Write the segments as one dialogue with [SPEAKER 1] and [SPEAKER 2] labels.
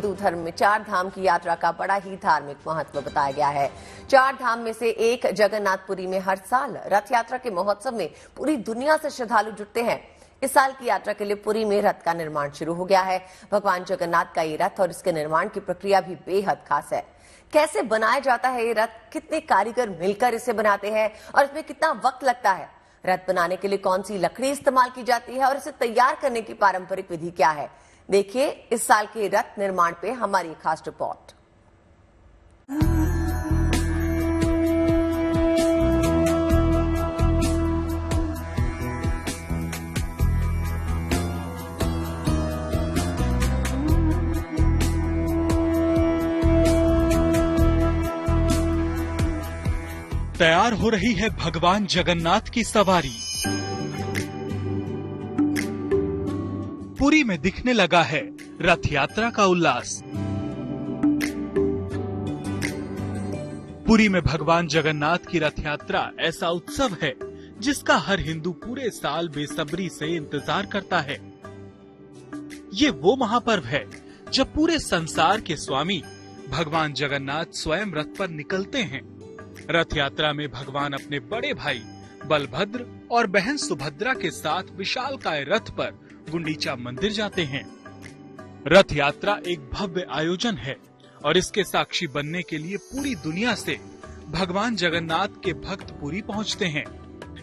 [SPEAKER 1] हिंदू धर्म में 4 धाम की यात्रा का बड़ा ही धार्मिक महत्व बताया गया है। 4 धाम में से एक जगन्नाथपुरी में हर साल रथ यात्रा के महोत्सव में पूरी दुनिया से श्रद्धालु जुटते हैं। इस साल की यात्रा के लिए पुरी में रथ का निर्माण शुरू हो गया है। भगवान जगन्नाथ का ये रथ और इसके निर्माण की प्रक्रिया भी बेहद खास है। कैसे बनाया जाता है ये रथ, कितने कारीगर मिलकर इसे बनाते हैं और इसमें कितना वक्त लगता है, रथ बनाने के लिए कौन सी लकड़ी इस्तेमाल की जाती है और इसे तैयार करने की पारंपरिक विधि क्या है, देखिए इस साल के रथ निर्माण पे हमारी खास रिपोर्ट।
[SPEAKER 2] तैयार हो रही है भगवान जगन्नाथ की सवारी। पुरी में दिखने लगा है रथ यात्रा का उल्लास। पुरी में भगवान जगन्नाथ की रथ यात्रा ऐसा उत्सव है जिसका हर हिंदू पूरे साल बेसब्री से इंतजार करता है। ये वो महापर्व है जब पूरे संसार के स्वामी भगवान जगन्नाथ स्वयं रथ पर निकलते हैं। रथ यात्रा में भगवान अपने बड़े भाई बलभद्र और बहन सुभद्रा के साथ विशालकाय रथ पर गुंडीचा मंदिर जाते हैं। रथ यात्रा एक भव्य आयोजन है और इसके साक्षी बनने के लिए पूरी दुनिया से भगवान जगन्नाथ के भक्त पुरी पहुंचते हैं।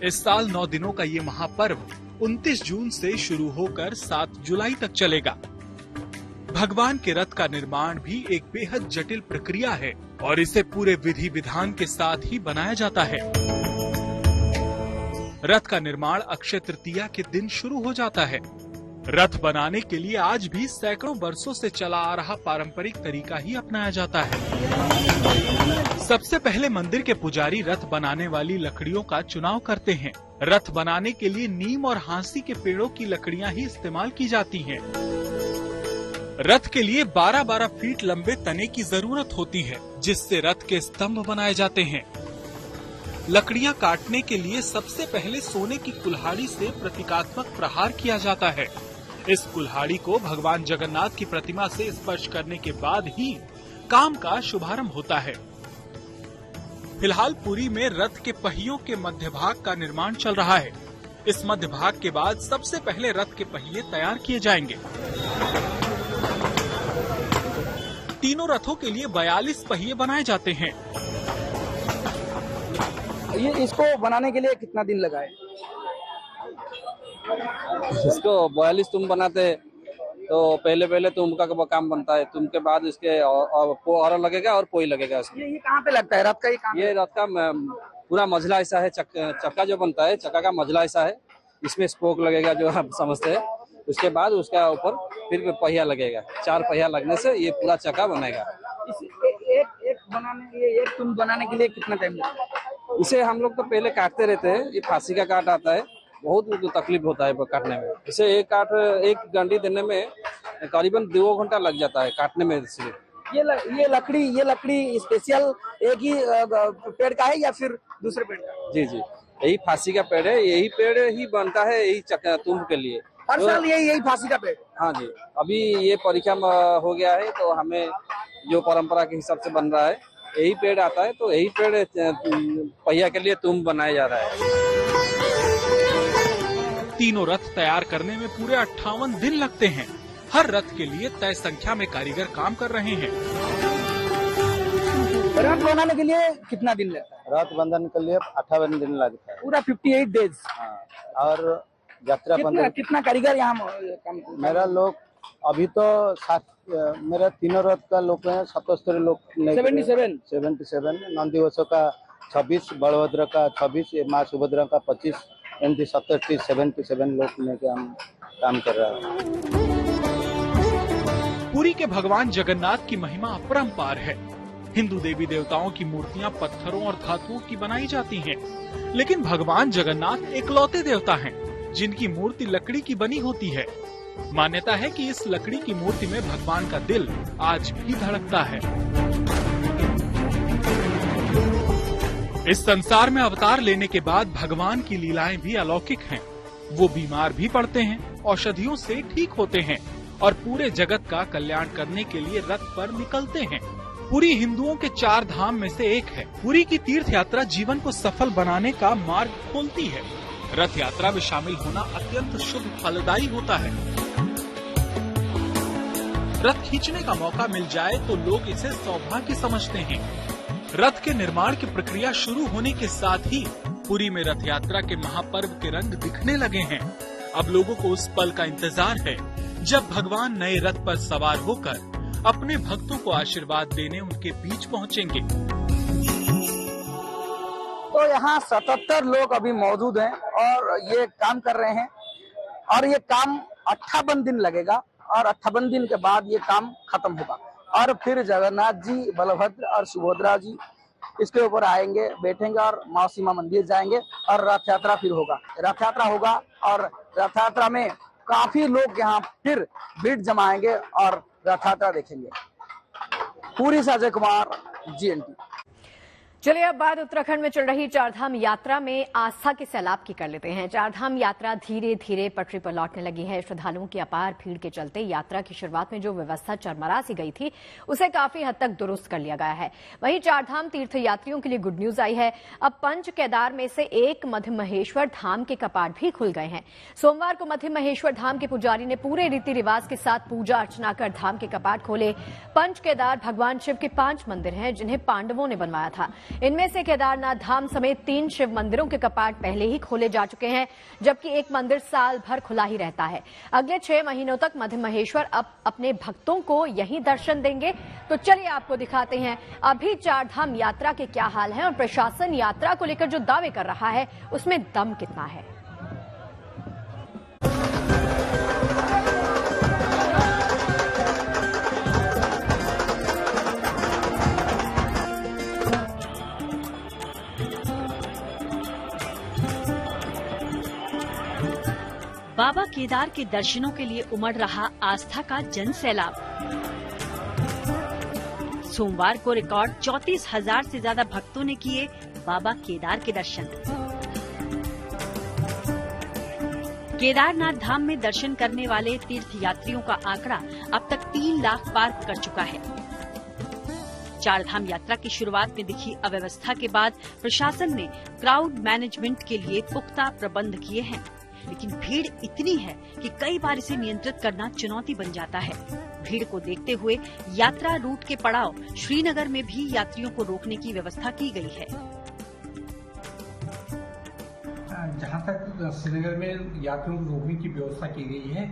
[SPEAKER 2] इस साल 9 दिनों का ये महापर्व 29 जून से शुरू होकर 7 जुलाई तक चलेगा। भगवान के रथ का निर्माण भी एक बेहद जटिल प्रक्रिया है और इसे पूरे विधि विधान के साथ ही बनाया जाता है। रथ का निर्माण अक्षय तृतीया के दिन शुरू हो जाता है। रथ बनाने के लिए आज भी सैकड़ों वर्षों से चला आ रहा पारंपरिक तरीका ही अपनाया जाता है। सबसे पहले मंदिर के पुजारी रथ बनाने वाली लकड़ियों का चुनाव करते हैं। रथ बनाने के लिए नीम और हांसी के पेड़ों की लकड़ियां ही इस्तेमाल की जाती हैं। रथ के लिए 12-12 फीट लंबे तने की जरूरत होती है जिससे रथ के स्तंभ बनाए जाते हैं। लकड़ियां काटने के लिए सबसे पहले सोने की कुल्हाड़ी से प्रतीकात्मक प्रहार किया जाता है। इस कुल्हाड़ी को भगवान जगन्नाथ की प्रतिमा से स्पर्श करने के बाद ही काम का शुभारंभ होता है। फिलहाल पुरी में रथ के पहियों के मध्य भाग का निर्माण चल रहा है। इस मध्य भाग के बाद सबसे पहले रथ के पहिए तैयार किए जाएंगे। तीनों रथों के लिए 42 पहिए बनाए जाते हैं।
[SPEAKER 3] ये इसको बनाने के लिए कितना दिन लगा है?
[SPEAKER 4] इसको 42 तुम बनाते तो पहले तुम का काम बनता है। तुम के बाद इसके और लगेगा और पोई लगेगा इसमें।
[SPEAKER 3] ये कहाँ पे लगता है रथ का?
[SPEAKER 4] ये रथ का पूरा मझला ऐसा है। चक्का जो बनता है, चक्का का मझला ऐसा है। इसमें स्पोक लगेगा जो आप समझते हैं। उसके बाद उसका ऊपर फिर पहिया लगेगा। 4 पहिया लगने से ये पूरा चक्का बनेगा।
[SPEAKER 3] एक तुम बनाने के लिए कितना टाइम लगता है?
[SPEAKER 4] इसे हम लोग तो पहले काटते रहते हैं। ये फांसी का काट आता है, बहुत तकलीफ होता है काटने में। इसे एक गंडी देने में करीबन 2 घंटा लग जाता है काटने में।
[SPEAKER 3] ये लकड़ी स्पेशल एक ही पेड़ का है या फिर दूसरे पेड़ का?
[SPEAKER 4] जी, यही फांसी का पेड़ है। यही पेड़ ही बनता है यही चक्का तुम के लिए।
[SPEAKER 3] हर साल यही फांसी का पेड़?
[SPEAKER 4] हाँ जी, अभी ये परीक्षा हो गया है तो हमें जो परंपरा के हिसाब से बन रहा है यही पेड़ आता है। तो यही पेड़ पहिया के लिए तुम बनाया जा रहा है।
[SPEAKER 2] तीनों रथ तैयार करने में पूरे 58 दिन लगते हैं। हर रथ के लिए तय संख्या में कारीगर काम कर रहे हैं।
[SPEAKER 3] रथ बनाने के लिए कितना दिन लगता है?
[SPEAKER 5] रथ बंधन के लिए 58 दिन लगता है।
[SPEAKER 3] पूरा 58 डेज।
[SPEAKER 5] हाँ, और यात्रा
[SPEAKER 3] कितना कारीगर यहाँ काम?
[SPEAKER 5] मेरा लोग अभी तो मेरा तीनों रथ का लोग है 77 लोग। 77 नंदीवसों का 26, बलभद्र का 26, माँ सुभद्रा का 25, 77 लोग लेके हम काम कर रहे हैं।
[SPEAKER 2] पुरी के भगवान जगन्नाथ की महिमा अपरंपार है। हिंदू देवी देवताओं की मूर्तियां पत्थरों और धातुओं की बनाई जाती हैं, लेकिन भगवान जगन्नाथ एकलौते देवता हैं जिनकी मूर्ति लकड़ी की बनी होती है। मान्यता है कि इस लकड़ी की मूर्ति में भगवान का दिल आज भी धड़कता है। इस संसार में अवतार लेने के बाद भगवान की लीलाएं भी अलौकिक हैं। वो बीमार भी पड़ते हैं, औषधियों से ठीक होते हैं और पूरे जगत का कल्याण करने के लिए रथ पर निकलते हैं। पुरी हिंदुओं के 4 धाम में से एक है। पुरी की तीर्थ यात्रा जीवन को सफल बनाने का मार्ग खोलती है। रथ यात्रा में शामिल होना अत्यंत शुभ फलदायी होता है। रथ खींचने का मौका मिल जाए तो लोग इसे सौभाग्य समझते हैं। रथ के निर्माण की प्रक्रिया शुरू होने के साथ ही पुरी में रथ यात्रा के महापर्व के रंग दिखने लगे हैं। अब लोगों को उस पल का इंतजार है जब भगवान नए रथ पर सवार होकर अपने भक्तों को आशीर्वाद देने उनके बीच पहुंचेंगे।
[SPEAKER 3] तो यहाँ 77 लोग अभी मौजूद हैं और ये काम कर रहे हैं और ये काम 58 दिन लगेगा और 58 दिन के बाद ये काम खत्म होगा और फिर जगन्नाथ जी, बलभद्र और सुभद्रा जी इसके ऊपर आएंगे, बैठेंगे और मौसी मां मंदिर जाएंगे और रथ यात्रा फिर होगा। रथ यात्रा होगा और रथ यात्रा में काफी लोग यहाँ फिर भीड़ जमाएंगे और रथ यात्रा देखेंगे। पुरी से अजय कुमार, GNT।
[SPEAKER 6] चलिए अब बात उत्तराखंड में चल रही चारधाम यात्रा में आस्था के सैलाब की कर लेते हैं। चारधाम यात्रा धीरे धीरे पटरी पर लौटने लगी है। श्रद्धालुओं की अपार भीड़ के चलते यात्रा की शुरुआत में जो व्यवस्था चरमरा सी गई थी उसे काफी हद तक दुरुस्त कर लिया गया है। वहीं चारधाम तीर्थ यात्रियों के लिए गुड न्यूज आई है। अब पंच केदार में से एक मध्य महेश्वर धाम के कपाट भी खुल गए हैं। सोमवार को मध्य महेश्वर धाम के पुजारी ने पूरे रीति रिवाज के साथ पूजा अर्चना कर धाम के कपाट खोले। पंच केदार भगवान शिव के 5 मंदिर हैं जिन्हें पांडवों ने बनवाया था। इनमें से केदारनाथ धाम समेत 3 शिव मंदिरों के कपाट पहले ही खोले जा चुके हैं, जबकि एक मंदिर साल भर खुला ही रहता है। अगले 6 महीनों तक मध्य महेश्वर अब अपने भक्तों को यहीं दर्शन देंगे। तो चलिए आपको दिखाते हैं अभी चारधाम यात्रा के क्या हाल है और प्रशासन यात्रा को लेकर जो दावे कर रहा है उसमें दम कितना है।
[SPEAKER 7] बाबा केदार के दर्शनों के लिए उमड़ रहा आस्था का जन सैलाब। सोमवार को रिकॉर्ड 34,000 से ज्यादा भक्तों ने किए बाबा केदार के दर्शन। केदारनाथ धाम में दर्शन करने वाले तीर्थ यात्रियों का आंकड़ा अब तक 3 लाख पार कर चुका है। चारधाम यात्रा की शुरुआत में दिखी अव्यवस्था के बाद प्रशासन ने क्राउड मैनेजमेंट के लिए पुख्ता प्रबंध किए हैं, लेकिन भीड़ इतनी है कि कई बार इसे नियंत्रित करना चुनौती बन जाता है। भीड़ को देखते हुए यात्रा रूट के पड़ाव श्रीनगर में भी यात्रियों को रोकने की व्यवस्था की गई है।
[SPEAKER 8] जहाँ तक श्रीनगर में यात्रियों को रोकने की व्यवस्था की गई है,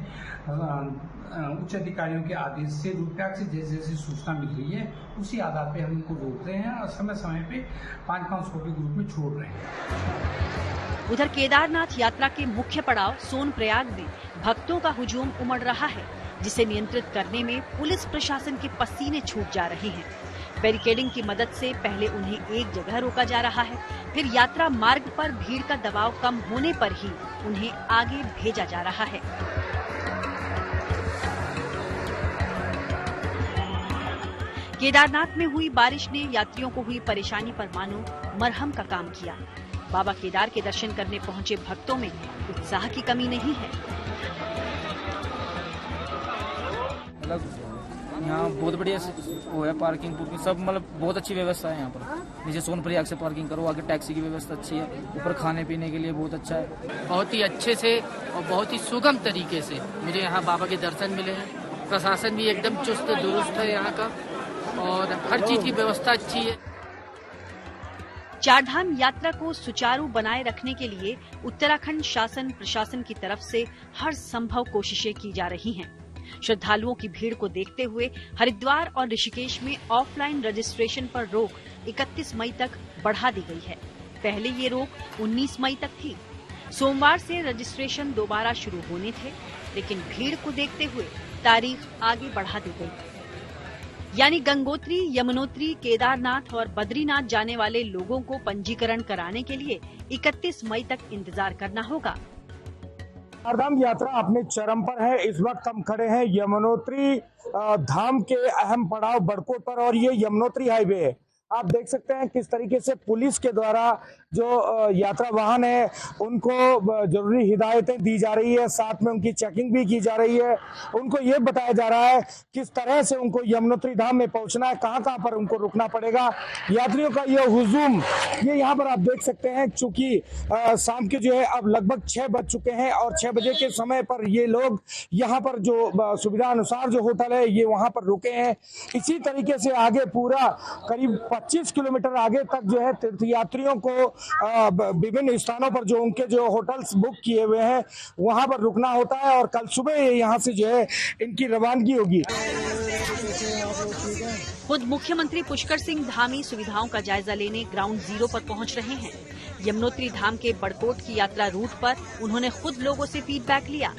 [SPEAKER 8] उच्च अधिकारियों के आदेश से रूटमैप से जैसे जैसे सूचना मिल रही है उसी आधार पे हम उनको रोक रहे हैं और समय समय पे 500 के ग्रुप में छोड़ रहे हैं।
[SPEAKER 7] उधर केदारनाथ यात्रा के मुख्य पड़ाव सोनप्रयाग में भक्तों का हुजूम उमड़ रहा है, जिसे नियंत्रित करने में पुलिस प्रशासन के पसीने छूट जा रहे हैं। बैरिकेडिंग की मदद से पहले उन्हें एक जगह रोका जा रहा है, फिर यात्रा मार्ग पर भीड़ का दबाव कम होने पर ही उन्हें आगे भेजा जा रहा है। केदारनाथ में हुई बारिश ने यात्रियों को हुई परेशानी पर मानो मरहम का काम किया। बाबा केदार के दर्शन करने पहुंचे भक्तों में उत्साह की कमी नहीं है।
[SPEAKER 9] यहाँ बहुत बढ़िया वो है, पार्किंग सब मतलब बहुत अच्छी व्यवस्था है यहाँ पर। जैसे सोनप्रयाग से पार्किंग करो, आगे टैक्सी की व्यवस्था अच्छी है, ऊपर खाने पीने के लिए बहुत अच्छा है।
[SPEAKER 10] बहुत ही अच्छे से और बहुत ही सुगम तरीके से मुझे यहाँ बाबा के दर्शन मिले हैं। प्रशासन भी एकदम चुस्त दुरुस्त है यहाँ का और हर चीज की व्यवस्था अच्छी है।
[SPEAKER 7] चारधाम यात्रा को सुचारू बनाए रखने के लिए उत्तराखंड शासन प्रशासन की तरफ से हर संभव कोशिशें की जा रही हैं। श्रद्धालुओं की भीड़ को देखते हुए हरिद्वार और ऋषिकेश में ऑफलाइन रजिस्ट्रेशन पर रोक 31 मई तक बढ़ा दी गई है। पहले ये रोक 19 मई तक थी। सोमवार से रजिस्ट्रेशन दोबारा शुरू होने थे, लेकिन भीड़ को देखते हुए तारीख आगे बढ़ा दी गई। यानी गंगोत्री, यमुनोत्री, केदारनाथ और बद्रीनाथ जाने वाले लोगों को पंजीकरण कराने के लिए 31 मई तक इंतजार करना होगा।
[SPEAKER 11] चारधाम यात्रा अपने चरम पर है। इस वक्त हम खड़े हैं यमुनोत्री धाम के अहम पड़ाव बड़कोट पर और ये यमुनोत्री हाईवे है आप देख सकते हैं किस तरीके से पुलिस के द्वारा जो यात्रा वाहन है उनको जरूरी हिदायतें दी जा रही है, साथ में उनकी चेकिंग भी की जा रही है। उनको ये बताया जा रहा है किस तरह से उनको यमुनोत्री धाम में पहुंचना है, कहां कहां पर उनको रुकना पड़ेगा। यात्रियों का ये हुजूम ये यहाँ पर आप देख सकते हैं, चूंकि शाम के जो है अब लगभग 6 बज चुके हैं और 6 बजे के समय पर ये लोग यहाँ पर जो सुविधा अनुसार जो होटल है ये वहां पर रुके हैं। इसी तरीके से आगे पूरा करीब 25 किलोमीटर आगे तक जो है तीर्थयात्रियों को विभिन्न स्थानों पर जो उनके जो होटल्स बुक किए हुए हैं वहां पर रुकना होता है और कल सुबह यहाँ से जो है इनकी रवानगी होगी।
[SPEAKER 7] खुद मुख्यमंत्री पुष्कर सिंह धामी सुविधाओं का जायजा लेने ग्राउंड जीरो पर पहुंच रहे हैं। यमुनोत्री धाम के बड़कोट की यात्रा रूट पर उन्होंने खुद लोगों से फीडबैक लिया।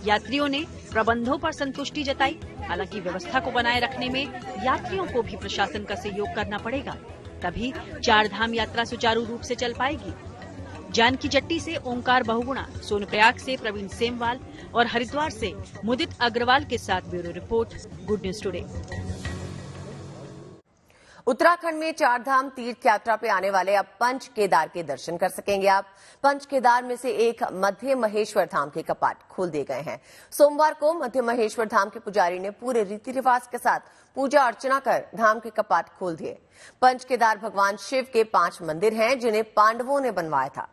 [SPEAKER 7] यात्रियों ने प्रबंधों पर संतुष्टि जताई। हालांकि व्यवस्था को बनाए रखने में यात्रियों को भी प्रशासन का सहयोग करना पड़ेगा, तभी 4 धाम यात्रा सुचारू रूप से चल पाएगी। जानकी जट्टी से ओंकार बहुगुणा, सोनप्रयाग से प्रवीण सेमवाल और हरिद्वार से मुदित अग्रवाल के साथ bureau report, good news today.
[SPEAKER 1] Uttarakhand में 4 धाम तीर्थ यात्रा पे आने वाले अब पंच केदार के दर्शन कर सकेंगे। आप पंच केदार में से एक मध्य महेश्वर धाम के कपाट खोल दिए गए हैं। सोमवार को मध्य महेश्वर धाम के पुजारी ने पूरे रीति रिवाज के साथ पूजा अर्चना कर धाम के कपाट खोल दिए। पंच केदार भगवान शिव के 5 मंदिर हैं जिन्हें पांडवों ने बनवाया था।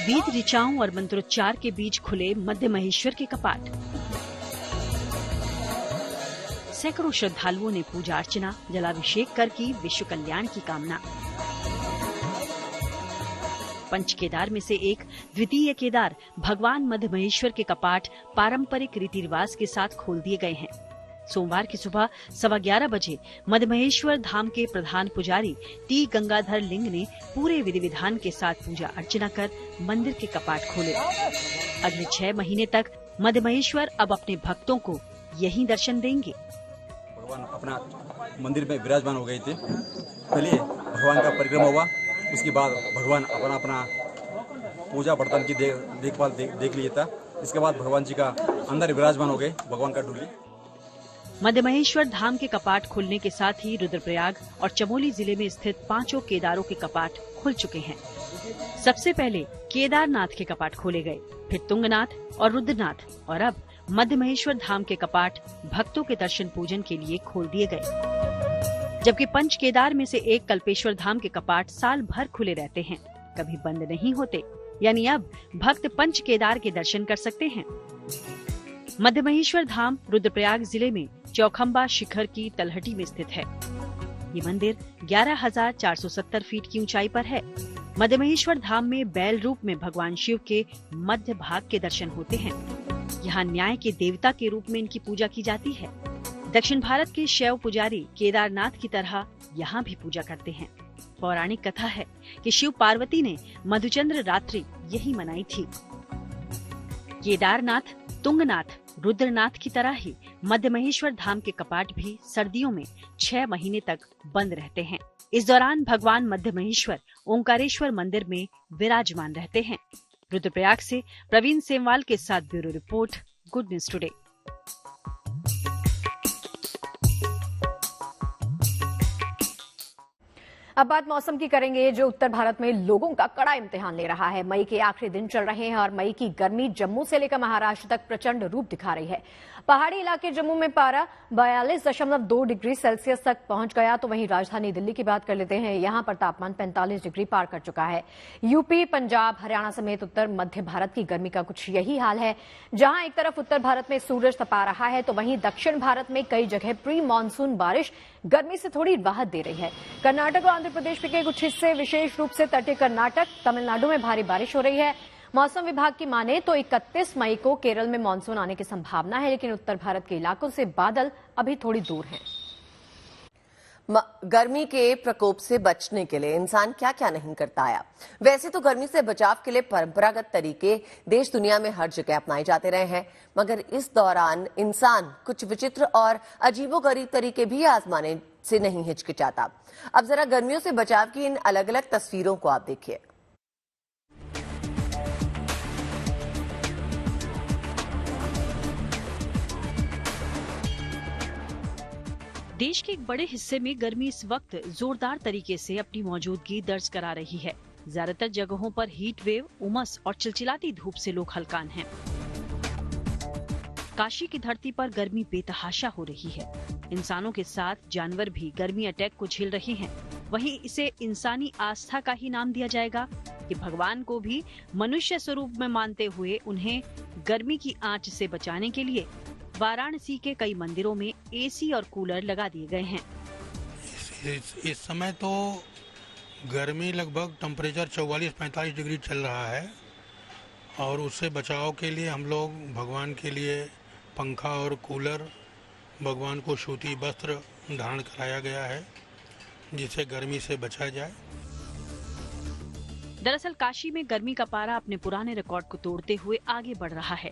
[SPEAKER 7] वेद ऋचाओं और मंत्रोच्चार के बीच खुले मध्य महेश्वर के कपाट। सैकड़ों श्रद्धालुओं ने पूजा अर्चना, जलाभिषेक कर की विश्व कल्याण की कामना। पंच केदार में से एक द्वितीय केदार भगवान मध्य महेश्वर के कपाट पारंपरिक रीति रिवाज के साथ खोल दिए गए हैं। सोमवार की सुबह 11:15 बजे मध्य महेश्वर धाम के प्रधान पुजारी टी गंगाधर लिंग ने पूरे विधि विधान के साथ पूजा अर्चना कर मंदिर के कपाट खोले। अगले 6 महीने तक मध्य महेश्वर अब अपने भक्तों को यहीं दर्शन देंगे।
[SPEAKER 12] भगवान अपना मंदिर में विराजमान हो गए थे। पहले भगवान का परिक्रमा हुआ, उसके बाद भगवान अपना पूजा बर्तन की देखभाल देख लिया था। इसके बाद भगवान जी का अंदर विराजमान हो गए भगवान का डोली।
[SPEAKER 7] मध्य महेश्वर धाम के कपाट खुलने के साथ ही रुद्रप्रयाग और चमोली जिले में स्थित 5 केदारों के कपाट खुल चुके हैं। सबसे पहले केदारनाथ के कपाट खोले गए, फिर तुंगनाथ और रुद्रनाथ और अब मध्य महेश्वर धाम के कपाट भक्तों के दर्शन पूजन के लिए खोल दिए गए। जबकि पंच केदार में से एक कल्पेश्वर धाम के कपाट साल भर खुले रहते हैं, कभी बंद नहीं होते, यानी अब भक्त पंच केदार के दर्शन कर सकते हैं। मध्य महेश्वर धाम रुद्रप्रयाग जिले में चौखंबा शिखर की तलहटी में स्थित है। ये मंदिर 11,470 फीट की ऊंचाई पर है। मध्य महेश्वर धाम में बैल रूप में भगवान शिव के मध्य भाग के दर्शन होते हैं। यहाँ न्याय के देवता के रूप में इनकी पूजा की जाती है। दक्षिण भारत के शैव पुजारी केदारनाथ की तरह यहाँ भी पूजा करते हैं। पौराणिक कथा है कि शिव पार्वती ने मधुचंद्र रात्रि यही मनाई थी। केदारनाथ, तुंगनाथ, रुद्रनाथ की तरह ही मध्य महेश्वर धाम के कपाट भी सर्दियों में 6 महीने तक बंद रहते हैं। इस दौरान भगवान मध्य महेश्वर ओंकारेश्वर मंदिर में विराजमान रहते हैं। रुद्रप्रयाग से प्रवीण सेमवाल के साथ bureau report, good news today.
[SPEAKER 6] अब बात मौसम की करेंगे, जो उत्तर भारत में लोगों का कड़ा इम्तिहान ले रहा है। मई के आखिरी दिन चल रहे हैं और मई की गर्मी जम्मू से लेकर महाराष्ट्र तक प्रचंड रूप दिखा रही है। पहाड़ी इलाके जम्मू में पारा 42.2 डिग्री सेल्सियस तक पहुंच गया, तो वहीं राजधानी दिल्ली की बात कर लेते हैं। यहां पर तापमान 45 डिग्री पार कर चुका है। यूपी, पंजाब, हरियाणा समेत उत्तर मध्य भारत की गर्मी का कुछ यही हाल है। जहां एक तरफ उत्तर भारत में सूरज तपा रहा है, तो वहीं दक्षिण भारत में कई जगह प्री मानसून बारिश गर्मी से थोड़ी राहत दे रही है। कर्नाटक और आंध्र प्रदेश के कुछ हिस्से, विशेष रूप से तटीय कर्नाटक, तमिलनाडु में भारी बारिश हो रही है। मौसम विभाग की माने तो 31 मई को केरल में मानसून आने की संभावना है, लेकिन उत्तर भारत के इलाकों से बादल अभी थोड़ी दूर हैं।
[SPEAKER 1] गर्मी के प्रकोप से बचने के लिए इंसान क्या क्या नहीं करता आया। वैसे तो गर्मी से बचाव के लिए परंपरागत तरीके देश दुनिया में हर जगह अपनाए जाते रहे हैं, मगर इस दौरान इंसान कुछ विचित्र और अजीबोगरीब तरीके भी आजमाने से नहीं हिचकिचाता। अब जरा गर्मियों से बचाव की इन अलग अलग तस्वीरों को आप देखिए।
[SPEAKER 7] देश के एक बड़े हिस्से में गर्मी इस वक्त जोरदार तरीके से अपनी मौजूदगी दर्ज करा रही है। ज्यादातर जगहों पर हीट वेव, उमस और चिलचिलाती धूप से लोग हलकान हैं। काशी की धरती पर गर्मी बेतहाशा हो रही है। इंसानों के साथ जानवर भी गर्मी अटैक को झेल रहे हैं। वहीं इसे इंसानी आस्था का ही नाम दिया जाएगा कि भगवान को भी मनुष्य स्वरूप में मानते हुए उन्हें गर्मी की आंच से बचाने के लिए वाराणसी के कई मंदिरों में एसी और कूलर लगा दिए गए हैं।
[SPEAKER 13] इस समय तो गर्मी लगभग टेम्परेचर 44-45 डिग्री चल रहा है और उससे बचाव के लिए हम लोग भगवान के लिए पंखा और कूलर, भगवान को सूती वस्त्र धारण कराया गया है जिससे गर्मी से बचा जाए।
[SPEAKER 7] दरअसल काशी में गर्मी का पारा अपने पुराने रिकॉर्ड को तोड़ते हुए आगे बढ़ रहा है।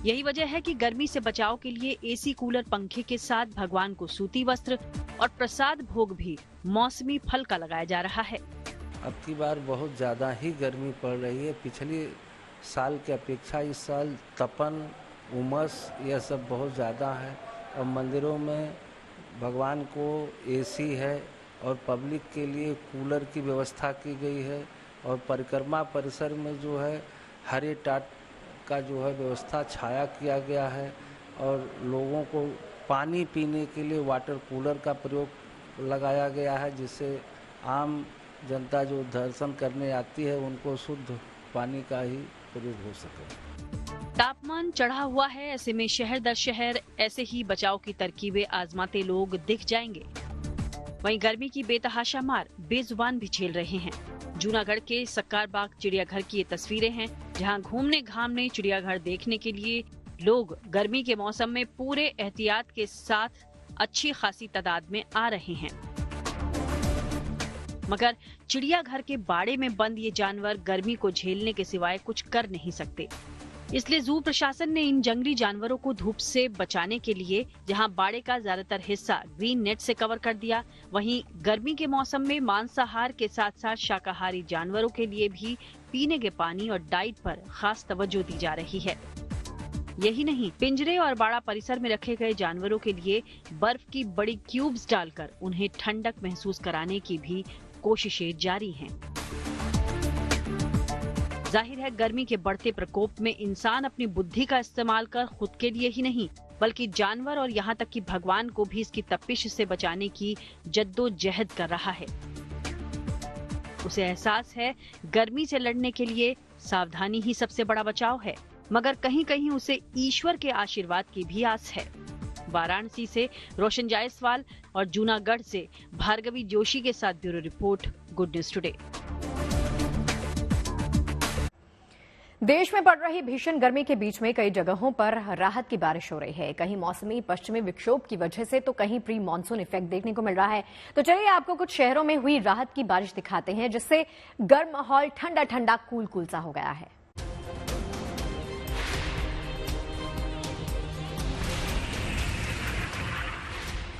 [SPEAKER 7] यही वजह है कि गर्मी से बचाव के लिए एसी, कूलर, पंखे के साथ भगवान को सूती वस्त्र और प्रसाद भोग भी मौसमी फल का लगाया जा रहा है।
[SPEAKER 14] अब की बार बहुत ज्यादा ही गर्मी पड़ रही है। पिछले साल की अपेक्षा इस साल तपन, उमस यह सब बहुत ज्यादा है और मंदिरों में भगवान को एसी है और पब्लिक के लिए कूलर की व्यवस्था की गई है और परिक्रमा परिसर में जो है हरे टाट का जो है व्यवस्था छाया किया गया है और लोगों को पानी पीने के लिए वाटर कूलर का प्रयोग लगाया गया है जिससे आम जनता जो दर्शन करने आती है उनको शुद्ध पानी का ही प्रयोग हो सके।
[SPEAKER 7] तापमान चढ़ा हुआ है, ऐसे में शहर दर शहर ऐसे ही बचाव की तरकीबें आजमाते लोग दिख जाएंगे। वहीं गर्मी की बेतहाशा मार बेजुबान भी झेल रहे हैं। जूनागढ़ के सक्कारबाग चिड़ियाघर की ये तस्वीरें हैं जहां घूमने घामने चिड़ियाघर देखने के लिए लोग गर्मी के मौसम में पूरे एहतियात के साथ अच्छी खासी तादाद में आ रहे हैं। मगर चिड़ियाघर के बाड़े में बंद ये जानवर गर्मी को झेलने के सिवाय कुछ कर नहीं सकते। इसलिए जू प्रशासन ने इन जंगली जानवरों को धूप से बचाने के लिए जहां बाड़े का ज्यादातर हिस्सा ग्रीन नेट से कवर कर दिया, वहीं गर्मी के मौसम में मांसाहार के साथ साथ शाकाहारी जानवरों के लिए भी पीने के पानी और डाइट पर खास तवज्जो दी जा रही है। यही नहीं, पिंजरे और बाड़ा परिसर में रखे गए जानवरों के लिए बर्फ की बड़ी क्यूब्स डालकर उन्हें ठंडक महसूस कराने की भी कोशिशें जारी हैं। जाहिर है गर्मी के बढ़ते प्रकोप में इंसान अपनी बुद्धि का इस्तेमाल कर खुद के लिए ही नहीं बल्कि जानवर और यहाँ तक कि भगवान को भी इसकी तपिश से बचाने की जद्दोजहद कर रहा है। उसे एहसास है गर्मी से लड़ने के लिए सावधानी ही सबसे बड़ा बचाव है, मगर कहीं कहीं उसे ईश्वर के आशीर्वाद की भी आस है। वाराणसी से रोशन जायसवाल और जूनागढ़ से भार्गवी जोशी के साथ bureau report, good news today.
[SPEAKER 6] देश में पड़ रही भीषण गर्मी के बीच में कई जगहों पर राहत की बारिश हो रही है। कहीं मौसमी पश्चिमी विक्षोभ की वजह से तो कहीं प्री मानसून इफेक्ट देखने को मिल रहा है। तो चलिए आपको कुछ शहरों में हुई राहत की बारिश दिखाते हैं जिससे गर्म माहौल ठंडा ठंडा कूल कूल सा हो गया है।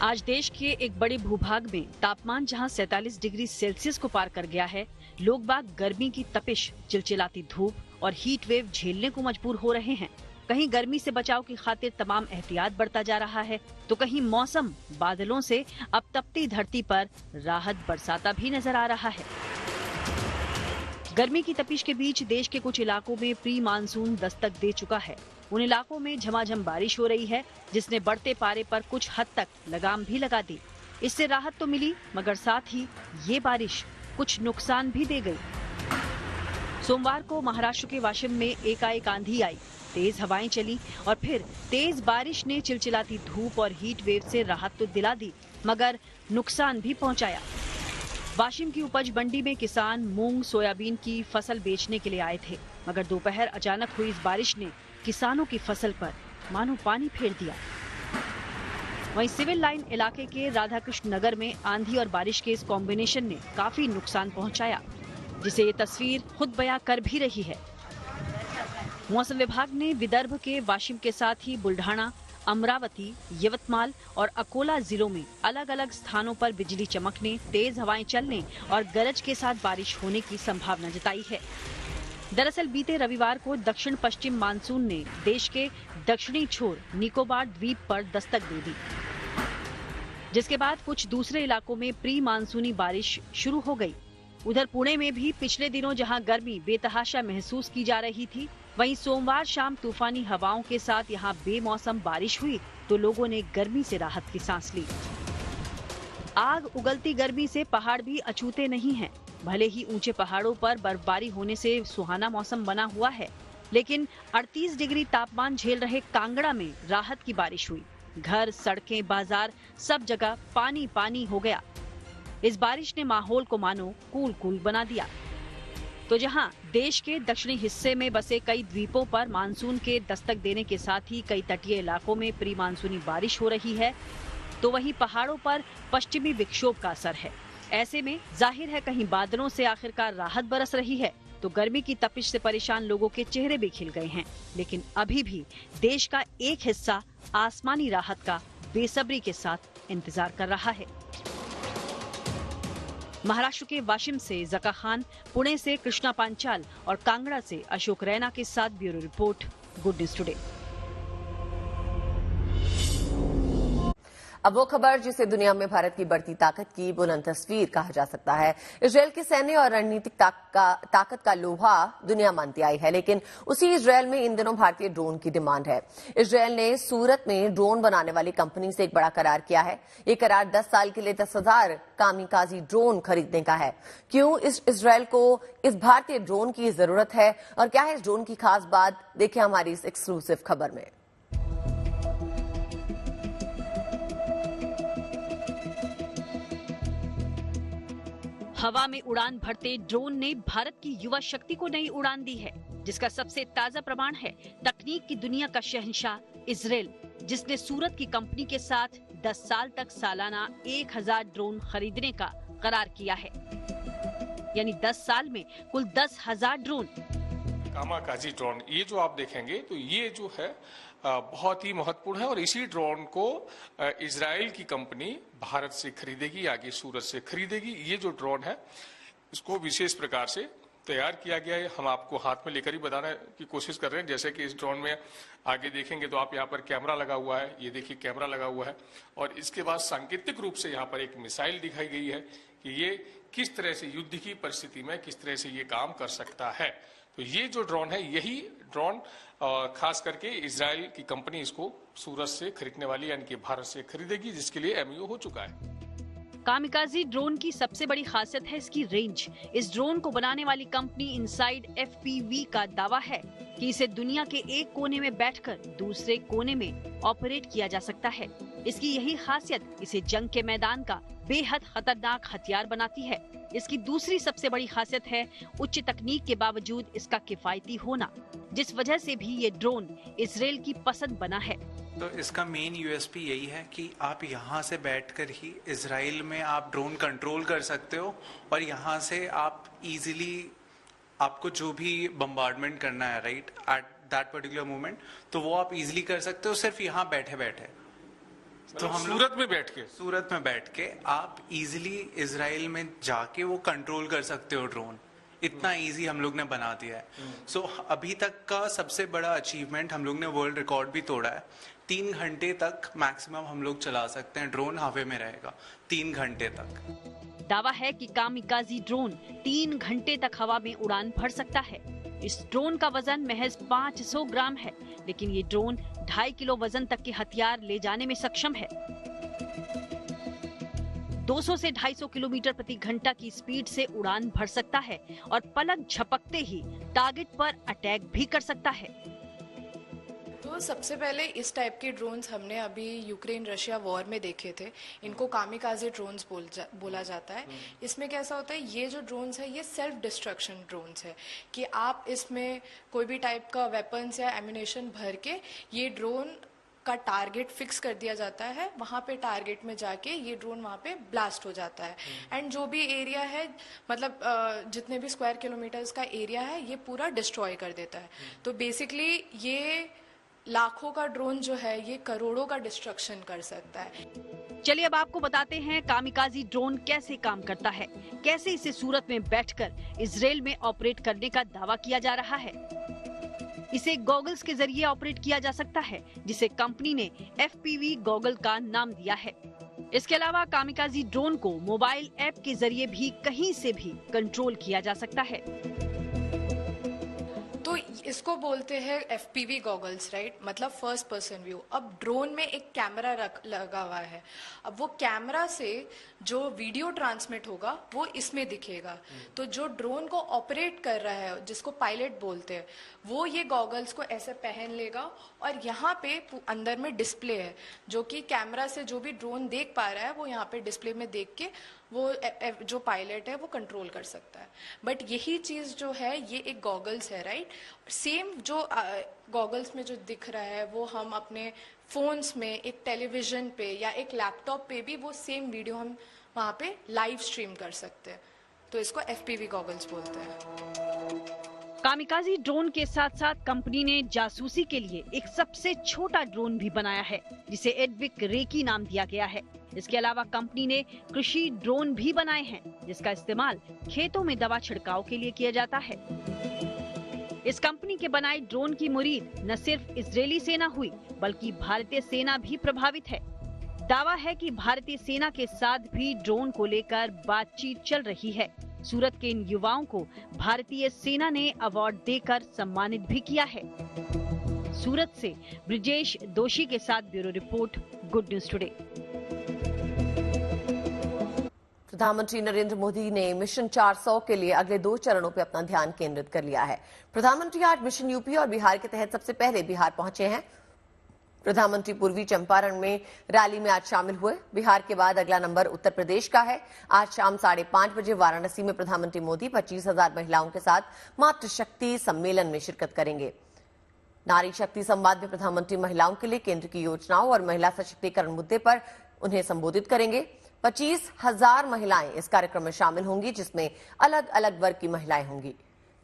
[SPEAKER 7] आज देश के एक बड़े भूभाग में तापमान जहां 47 डिग्री सेल्सियस को पार कर गया है, लोग बाग गर्मी की तपिश, चिलचिलाती धूप और हीट वेव झेलने को मजबूर हो रहे हैं। कहीं गर्मी से बचाव की खातिर तमाम एहतियात बरता जा रहा है तो कहीं मौसम बादलों से अब तपती धरती पर राहत बरसाता भी नजर आ रहा है। गर्मी की तपिश के बीच देश के कुछ इलाकों में प्री मानसून दस्तक दे चुका है। उन इलाकों में झमाझम बारिश हो रही है जिसने बढ़ते पारे पर कुछ हद तक लगाम भी लगा दी। इससे राहत तो मिली मगर साथ ही ये बारिश कुछ नुकसान भी दे गई। सोमवार को महाराष्ट्र के वाशिम में एकाएक आंधी आई, तेज हवाएं चली और फिर तेज बारिश ने चिलचिलाती धूप और हीट वेव से राहत तो दिला दी मगर नुकसान भी पहुंचाया। वाशिम की उपज मंडी में किसान मूंग, सोयाबीन की फसल बेचने के लिए आए थे मगर दोपहर अचानक हुई इस बारिश ने किसानों की फसल पर मानो पानी फेर दिया। वहीं सिविल लाइन इलाके के राधाकृष्ण नगर में आंधी और बारिश के इस कॉम्बिनेशन ने काफी नुकसान पहुंचाया जिसे ये तस्वीर खुद बयां कर भी रही है। मौसम विभाग ने विदर्भ के वाशिम के साथ ही बुल्ढाना, अमरावती, यवतमाल और अकोला जिलों में अलग अलग स्थानों पर बिजली चमकने, तेज हवाएं चलने और गरज के साथ बारिश होने की संभावना जताई है। दरअसल बीते रविवार को दक्षिण पश्चिम मानसून ने देश के दक्षिणी छोर निकोबार द्वीप पर दस्तक दे दी। जिसके बाद कुछ दूसरे इलाकों में प्री मानसूनी बारिश शुरू हो गई। उधर पुणे में भी पिछले दिनों जहां गर्मी बेतहाशा महसूस की जा रही थी, वहीं सोमवार शाम तूफानी हवाओं के साथ यहां बेमौसम बारिश हुई तो लोगों ने गर्मी से राहत की सांस ली। आग उगलती गर्मी से पहाड़ भी अछूते नहीं हैं। भले ही ऊंचे पहाड़ों पर बर्फबारी होने से सुहाना मौसम बना हुआ है, लेकिन 38 डिग्री तापमान झेल रहे कांगड़ा में राहत की बारिश हुई। घर, सड़कें, बाजार सब जगह पानी पानी हो गया। इस बारिश ने माहौल को मानो कूल बना दिया। तो जहां देश के दक्षिणी हिस्से में बसे कई द्वीपों पर मानसून के दस्तक देने के साथ ही कई तटीय इलाकों में प्री मानसूनी बारिश हो रही है, तो वहीं पहाड़ों पर पश्चिमी विक्षोभ का असर है। ऐसे में जाहिर है कहीं बादलों से आखिरकार राहत बरस रही है, तो गर्मी की तपिश से परेशान लोगों के चेहरे भी खिल गए हैं। लेकिन अभी भी देश का एक हिस्सा आसमानी राहत का बेसब्री के साथ इंतजार कर रहा है। महाराष्ट्र के वाशिम से जका खान, पुणे से कृष्णा पांचाल और कांगड़ा से अशोक रैना के साथ bureau report, good news today.
[SPEAKER 1] अब वो खबर जिसे दुनिया में भारत की बढ़ती ताकत की बुलंद तस्वीर कहा जा सकता है। इजरायल की सैन्य और रणनीतिक ताकत का लोहा दुनिया मानती आई है, लेकिन उसी इजरायल में इन दिनों भारतीय ड्रोन की डिमांड है। इजरायल ने सूरत में ड्रोन बनाने वाली कंपनी से एक बड़ा करार किया है। ये करार 10 साल के लिए 10,000 कामिकाजी ड्रोन खरीदने का है। क्यों इजरायल को इस भारतीय ड्रोन की जरूरत है और क्या है इस ड्रोन की खास बात, देखिए हमारी इस एक्सक्लूसिव खबर में।
[SPEAKER 7] हवा में उड़ान भरते ड्रोन ने भारत की युवा शक्ति को नई उड़ान दी है, जिसका सबसे ताजा प्रमाण है तकनीक की दुनिया का शहंशाह इजरायल, जिसने सूरत की कंपनी के साथ 10 साल तक सालाना 1000 ड्रोन खरीदने का करार किया है। यानी 10 साल में कुल 10,000 ड्रोन।
[SPEAKER 15] कामाकाजी ड्रोन, ये जो आप देखेंगे तो ये जो है बहुत ही महत्वपूर्ण है और इसी ड्रोन को इजराइल की कंपनी भारत से खरीदेगी, आगे सूरत से खरीदेगी। ये जो ड्रोन है इसको विशेष प्रकार से तैयार किया गया है। हम आपको हाथ में लेकर ही बताने की कोशिश कर रहे हैं। जैसे कि इस ड्रोन में आगे देखेंगे तो आप यहाँ पर कैमरा लगा हुआ है, ये देखिए कैमरा लगा हुआ है, और इसके बाद सांकेतिक रूप से यहाँ पर एक मिसाइल दिखाई गई है कि ये किस तरह से युद्ध की परिस्थिति में किस तरह से ये काम कर सकता है। तो ये जो ड्रोन है, यही ड्रोन खास करके इजराइल की कंपनी इसको सूरत से खरीदने वाली यानी कि भारत से खरीदेगी, जिसके लिए एमओयू हो चुका है।
[SPEAKER 7] कामिकाजी ड्रोन की सबसे बड़ी खासियत है इसकी रेंज। इस ड्रोन को बनाने वाली कंपनी इनसाइड FPV का दावा है कि इसे दुनिया के एक कोने में बैठकर दूसरे कोने में ऑपरेट किया जा सकता है। इसकी यही खासियत इसे जंग के मैदान का बेहद खतरनाक हथियार बनाती है। इसकी दूसरी सबसे बड़ी खासियत है उच्च तकनीक के बावजूद इसका किफायती होना, जिस वजह से भी ये ड्रोन इजरायल की पसंद बना है।
[SPEAKER 16] तो इसका मेन USP यही है कि आप यहाँ से बैठकर ही इजराइल में आप ड्रोन कंट्रोल कर सकते हो और यहाँ से आप इजीली आपको जो भी बम्बार्डमेंट करना है right at that particular moment, तो वो आप इजीली कर सकते हो सिर्फ यहाँ बैठे बैठे।
[SPEAKER 15] तो हम सूरत में बैठ के
[SPEAKER 16] आप इजीली इजराइल में जाके वो कंट्रोल कर सकते हो ड्रोन। इतना इजी हम लोग ने बना दिया है। सो अभी तक का सबसे बड़ा अचीवमेंट हम लोग ने वर्ल्ड रिकॉर्ड भी तोड़ा है। 3 घंटे तक मैक्सिमम हम लोग चला सकते हैं, ड्रोन हवा में रहेगा 3 घंटे तक।
[SPEAKER 7] दावा है कि कामिकाजी ड्रोन 3 घंटे तक हवा में उड़ान भर सकता है। इस ड्रोन का वजन महज 500 ग्राम है, लेकिन ये ड्रोन 2.5 किलो वजन तक के हथियार ले जाने में सक्षम है। 200 से 250 किलोमीटर प्रति घंटा की स्पीड से उड़ान भर सकता है और पलक झपकते ही टारगेट पर अटैक भी कर सकता है।
[SPEAKER 17] तो सबसे पहले इस टाइप के ड्रोन्स हमने अभी यूक्रेन रशिया वॉर में देखे थे। इनको कामिकाजे ड्रोन्स बोला जाता है। इसमें कैसा होता है, ये जो ड्रोन्स है ये सेल्फ डिस्ट्रक्शन ड्रोन्स है कि आप इसमें कोई भी टाइप का वेपन्स या एम्यूनेशन भर के ये ड्रोन का टारगेट फिक्स कर दिया जाता है। वहाँ पे टारगेट में जाके ये ड्रोन वहाँ पे ब्लास्ट हो जाता है एंड जो भी एरिया है, मतलब जितने भी स्क्वायर किलोमीटर्स का एरिया है, ये पूरा डिस्ट्रॉय कर देता है। तो बेसिकली ये लाखों का ड्रोन जो है ये करोड़ों का डिस्ट्रक्शन कर सकता है।
[SPEAKER 7] चलिए अब आपको बताते हैं कामिकाजी ड्रोन कैसे काम करता है, कैसे इसे सूरत में बैठकर इजराइल में ऑपरेट करने का दावा किया जा रहा है। इसे गॉगल्स के जरिए ऑपरेट किया जा सकता है, जिसे कंपनी ने FPV गॉगल का नाम दिया है। इसके अलावा कामिकाज़ी ड्रोन को मोबाइल ऐप के जरिए भी कहीं से भी कंट्रोल किया जा सकता है।
[SPEAKER 17] तो इसको बोलते हैं FPV गॉगल्स, राइट, मतलब फर्स्ट पर्सन व्यू। अब ड्रोन में एक कैमरा लगा हुआ है, अब वो कैमरा से जो वीडियो ट्रांसमिट होगा वो इसमें दिखेगा। तो जो ड्रोन को ऑपरेट कर रहा है, जिसको पायलट बोलते हैं, वो ये गॉगल्स को ऐसे पहन लेगा और यहाँ पे अंदर में डिस्प्ले है जो कि कैमरा से जो भी ड्रोन देख पा रहा है वो यहाँ पे डिस्प्ले में देख के वो जो पायलट है वो कंट्रोल कर सकता है। बट यही चीज जो है ये एक गॉगल्स है, राइट। सेम जो गॉगल्स में जो दिख रहा है वो हम अपने फोन्स में, एक टेलीविजन पे या एक लैपटॉप पे भी वो सेम वीडियो हम वहाँ पे लाइव स्ट्रीम कर सकते हैं। तो इसको FPV गॉगल्स बोलते हैं।
[SPEAKER 7] कामिकाज़ी ड्रोन के साथ साथ कंपनी ने जासूसी के लिए एक सबसे छोटा ड्रोन भी बनाया है जिसे एडविक रेकी नाम दिया गया है। इसके अलावा कंपनी ने कृषि ड्रोन भी बनाए हैं जिसका इस्तेमाल खेतों में दवा छिड़काव के लिए किया जाता है। इस कंपनी के बनाए ड्रोन की मुरीद न सिर्फ इजरायली सेना हुई बल्कि भारतीय सेना भी प्रभावित है। दावा है कि भारतीय सेना के साथ भी ड्रोन को लेकर बातचीत चल रही है। सूरत के इन युवाओं को भारतीय सेना ने अवार्ड देकर सम्मानित भी किया है। सूरत से ब्रिजेश दोषी के साथ bureau report, good news today.
[SPEAKER 1] प्रधानमंत्री नरेंद्र मोदी ने मिशन 400 के लिए अगले 2 चरणों पर अपना ध्यान केंद्रित कर लिया है। प्रधानमंत्री आज मिशन यूपी और बिहार के तहत सबसे पहले बिहार पहुंचे हैं। प्रधानमंत्री पूर्वी चंपारण में रैली में आज शामिल हुए। बिहार के बाद अगला नंबर उत्तर प्रदेश का है। आज शाम 5:30 बजे वाराणसी में प्रधानमंत्री मोदी 25,000 महिलाओं के साथ मातृशक्ति सम्मेलन में शिरकत करेंगे। नारी शक्ति संवाद में प्रधानमंत्री महिलाओं के लिए केंद्र की योजनाओं और महिला सशक्तिकरण मुद्दे पर उन्हें संबोधित करेंगे। 25,000 महिलाएं इस कार्यक्रम में शामिल होंगी जिसमें अलग अलग वर्ग की महिलाएं होंगी।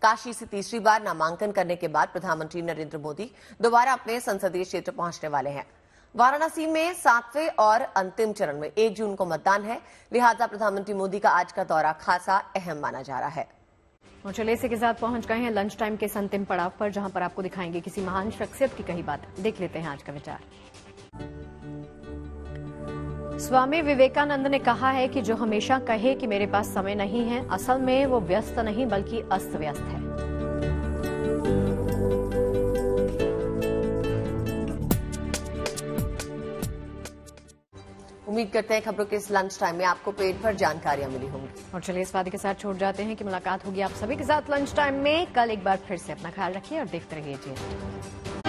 [SPEAKER 1] काशी से तीसरी बार नामांकन करने के बाद प्रधानमंत्री नरेंद्र मोदी दोबारा अपने संसदीय क्षेत्र पहुंचने वाले हैं। वाराणसी में 7वें और अंतिम चरण में 1 जून को मतदान है, लिहाजा प्रधानमंत्री मोदी का आज का दौरा खासा अहम माना जा रहा है।
[SPEAKER 6] और चलिए इसी के साथ पहुंच गए हैं लंच टाइम के इस अंतिम पड़ाव पर, जहां पर आपको दिखाएंगे किसी महान शख्सियत की कही बात। देख लेते हैं आज का विचार। स्वामी विवेकानंद ने कहा है कि जो हमेशा कहे कि मेरे पास समय नहीं है, असल में वो व्यस्त नहीं बल्कि अस्त व्यस्त है।
[SPEAKER 1] उम्मीद करते हैं खबरों के इस लंच टाइम में आपको पेट भर जानकारियां मिली होंगी।
[SPEAKER 6] और चलिए इस वादे के साथ छोड़ जाते हैं कि मुलाकात होगी आप सभी के साथ लंच टाइम में। कल एक बार फिर से अपना ख्याल रखिए और देखते रहिए जी।